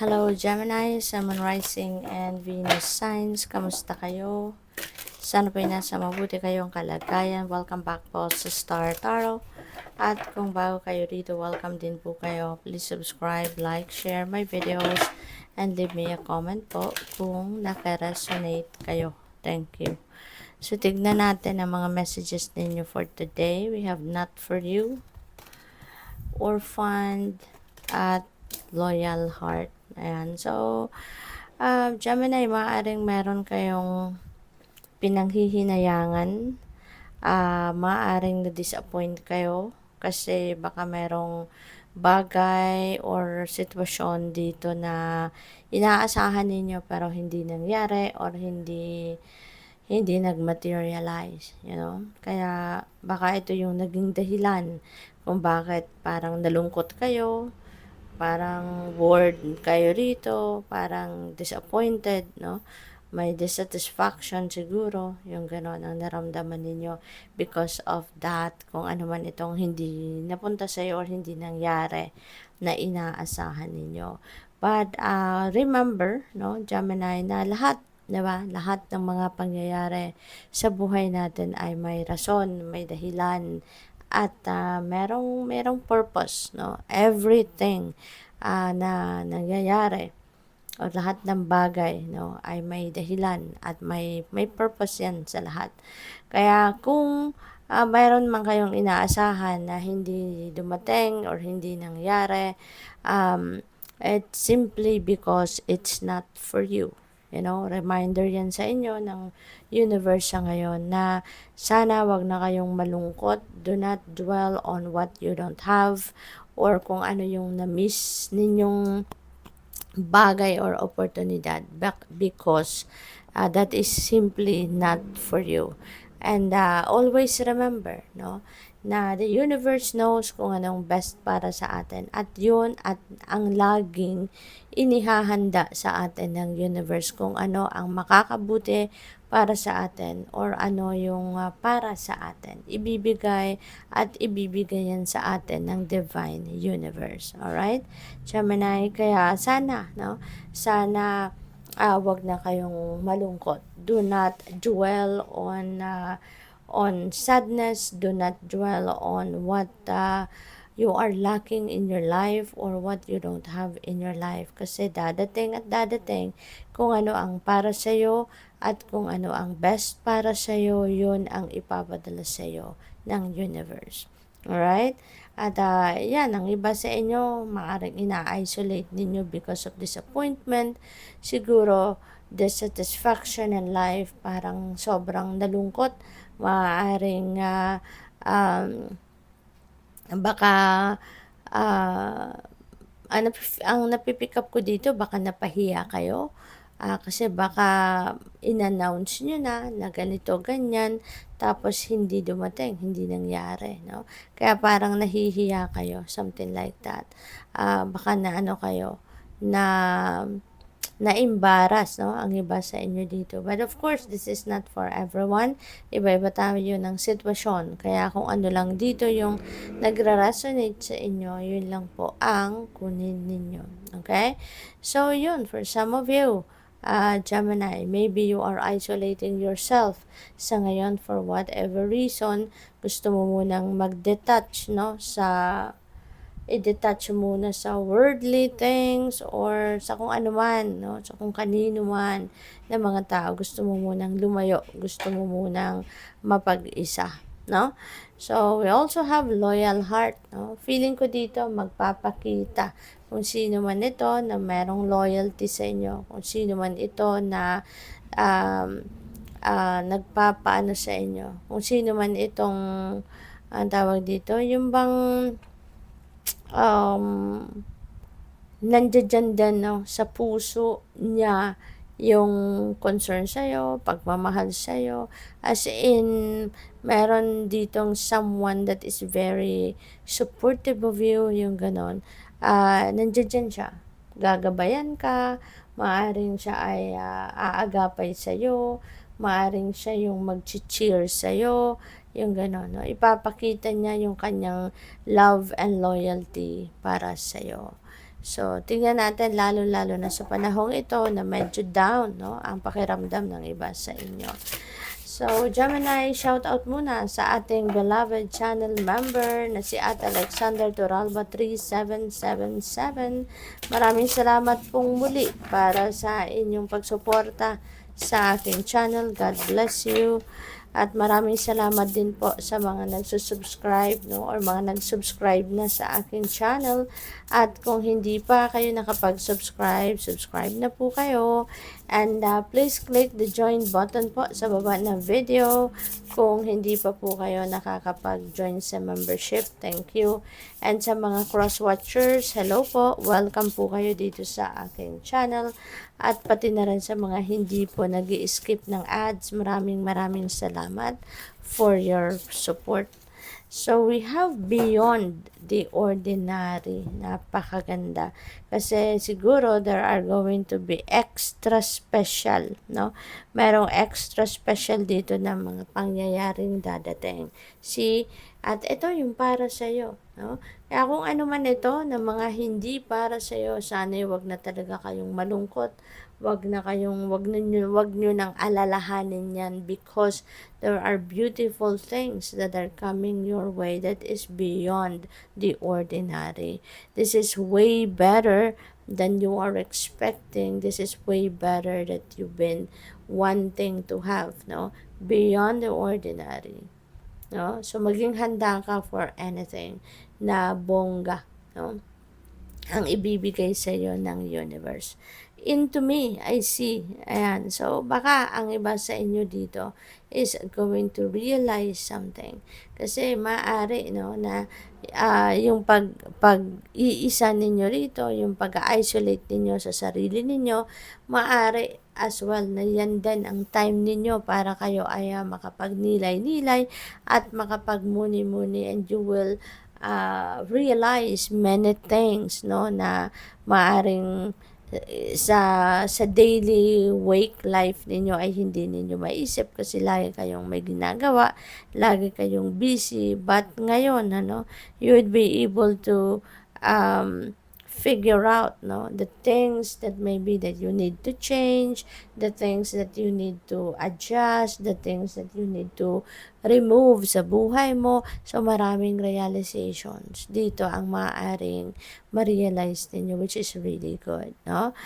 Hello Gemini, Sun Rising and Venus Signs. Kamusta kayo? Sana po'y nasa mabuti kayong kalagayan. Welcome back po sa Star Tarot. At kung bago kayo dito, welcome din po kayo. Please subscribe, like, share my videos, and leave me a comment po kung naka-resonate kayo. Thank you. So, tignan natin ang mga messages ninyo for today. We have Not For You, Orphaned, at Loyal Heart. Ayan. So, Gemini, maaaring meron kayong pinanghihinayangan. Maaaring na-disappoint kayo kasi baka merong bagay or sitwasyon dito na inaasahan ninyo pero hindi nangyari or hindi nag-materialize, Kaya baka ito yung naging dahilan kung bakit parang nalungkot kayo, parang bored kayo rito, parang disappointed, May dissatisfaction siguro, yung gano'n ang naramdaman ninyo because of that, kung ano man itong hindi napunta sa iyo or hindi nangyari na inaasahan ninyo. But remember, Gemini, na lahat, 'di ba? Lahat ng mga pangyayari sa buhay natin ay may rason, may dahilan, at merong purpose, Everything na nangyayari o lahat ng bagay, ay may dahilan at may purpose 'yan sa lahat. Kaya kung mayroon man kayong inaasahan na hindi dumating or hindi nangyari, it's simply because it's not for you. Reminder yan sa inyo ng universe sa ngayon na sana wag na kayong malungkot. Do not dwell on what you don't have or kung ano yung na-miss ninyong bagay or oportunidad because that is simply not for you. And always remember, na the universe knows kung anong best para sa atin at yun at ang laging inihahanda sa atin ng universe kung ano ang makakabuti para sa atin or ano yung para sa atin. Ibibigay at ibibigay yan sa atin ng divine universe. Alright? Gemini, kaya sana, Sana wag na kayong malungkot. Do not dwell on sadness. Do not dwell on what you are lacking in your life or what you don't have in your life. Kasi dadating at dadating kung ano ang para sa'yo at kung ano ang best para sa'yo, yun ang ipapadala sa'yo ng universe. Alright? At yan, ang iba sa inyo, maaaring ina-isolate ninyo because of disappointment. Siguro, dissatisfaction in life, parang sobrang nalungkot. Maaaring baka ang napipick up ko dito, baka napahiya kayo. Kasi baka in-announce nyo na ganito, ganyan, tapos hindi dumating, hindi nangyari, Kaya parang nahihiya kayo, something like that. Baka na kayo, na-embarrass, ang iba sa inyo dito. But of course, this is not for everyone. Iba-iba tayo ng sitwasyon. Kaya kung ano lang dito yung nagra-resonate sa inyo, yun lang po ang kunin ninyo. Okay? So, yun, for some of you, Gemini, maybe you are isolating yourself sa ngayon for whatever reason. Gusto mo munang mag-detach, i-detach muna sa worldly things or sa kung ano man, sa kung kanino man na mga tao. Gusto mo munang lumayo, gusto mo munang mapag-isa, So, we also have loyal heart, Feeling ko dito, magpapakita kung sino man ito na merong loyalty sa inyo, kung sino man ito na nagpapaano sa inyo, kung sino man itong, ang tawag dito, yung bang nandiyan din sa puso niya yung concern sa'yo, pagmamahal sa'yo. As in, meron ditong someone that is very supportive of you, yung ganon. Nandiyan siya. Gagabayan ka, maaaring siya ay aagapay sa'yo, maaaring siya yung mag-cheer sa'yo, yung gano'n, Ipapakita niya yung kanyang love and loyalty para sa'yo. So, tingnan natin lalo-lalo na sa panahong ito na medyo down, no, ang pakiramdam ng iba sa inyo. So, Gemini, shout out muna sa ating beloved channel member na si At Alexander Toralba 3777. Maraming salamat pong muli para sa inyong pagsuporta sa aking channel. God bless you. At maraming salamat din po sa mga nagsusubscribe, no, or mga nag-subscribe na sa aking channel. At kung hindi pa kayo nakapag-subscribe, subscribe na po kayo. And please click the join button po sa baba ng video kung hindi pa po kayo nakakapag-join sa membership. Thank you. And sa mga cross-watchers, hello po. Welcome po kayo dito sa aking channel. At pati na rin sa mga hindi po nag-i-skip ng ads, maraming salamat for your support. So, we have Beyond the Ordinary. Napakaganda. Kasi siguro there are going to be extra special, no? Merong extra special dito na mga pangyayaring dadating. See? At ito yung para sa'yo, no? Kaya kung ano man ito na mga hindi para sa'yo, sana wag na talaga kayong malungkot. Wag nyo nang alalahanin yan because there are beautiful things that are coming your way that is beyond the ordinary. This is way better than you are expecting. This is way better that you've been wanting to have, no? Beyond the ordinary. No? So, maging handa ka for anything na bongga, no? Ang ibibigay sa iyo ng universe. Into me, I see. Ayan. So, baka ang iba sa inyo dito is going to realize something. Kasi maaari, no, na yung pag-iisa ninyo rito, yung pag-isolate ninyo sa sarili ninyo, maaari as well na yan din ang time ninyo para kayo ay makapagnilay-nilay at makapagmuni-muni, and you will realize many things, no, na maaring sa daily wake life ninyo ay hindi ninyo maisip kasi lagi kayong may ginagawa, lagi kayong busy, but ngayon, ano, you would be able to figure out, no, the things that maybe that you need to change, the things that you need to adjust, the things that you need to remove sa buhay mo. So, maraming realizations dito ang maaaring ma-realize ninyo, which is really good, no?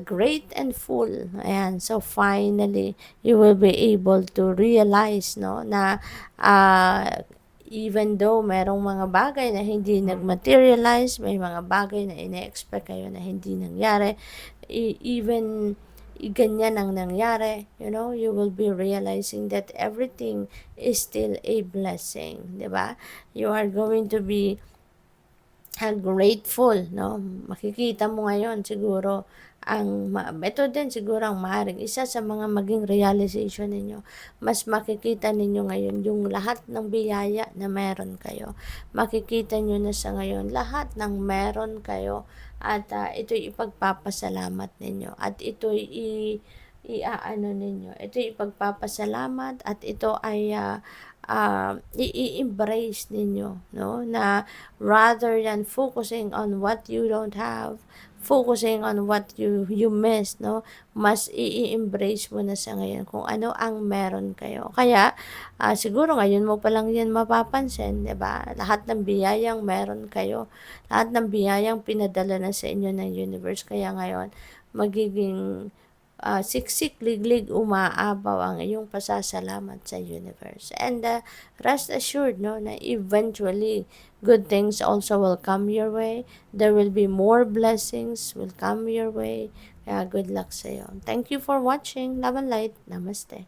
Great and full. Ayan. So, finally, you will be able to realize, no, na even though merong mga bagay na hindi nag-materialize, may mga bagay na ine-expect kayo na hindi nangyari, even ganyan ang nangyari, you know, you will be realizing that everything is still a blessing, di ba? You are going to be grateful, no? Makikita mo ngayon siguro ito din siguro ang maaaring isa sa mga maging realization ninyo. Mas makikita ninyo ngayon yung lahat ng biyaya na meron kayo. Makikita nyo na sa ngayon lahat ng meron kayo at ito'y ipagpapasalamat ninyo at ito'y iaano ninyo. Ito'y ipagpapasalamat at ito ay i-embrace ninyo, no, na rather than focusing on what you don't have, focusing on what you miss, no, mas i-embrace mo na sa ngayon kung ano ang meron kayo. Kaya siguro ngayon mo pa lang yan mapapansin, 'di ba? Lahat ng biyayang meron kayo, lahat ng biyayang pinadala na sa inyo ng universe, kaya ngayon magiging siksik, liglig, umaabaw ang iyong pasasalamat sa universe. And rest assured, no, na eventually good things also will come your way. There will be more blessings will come your way. Kaya good luck sa iyo. Thank you for watching. Love and light. Namaste.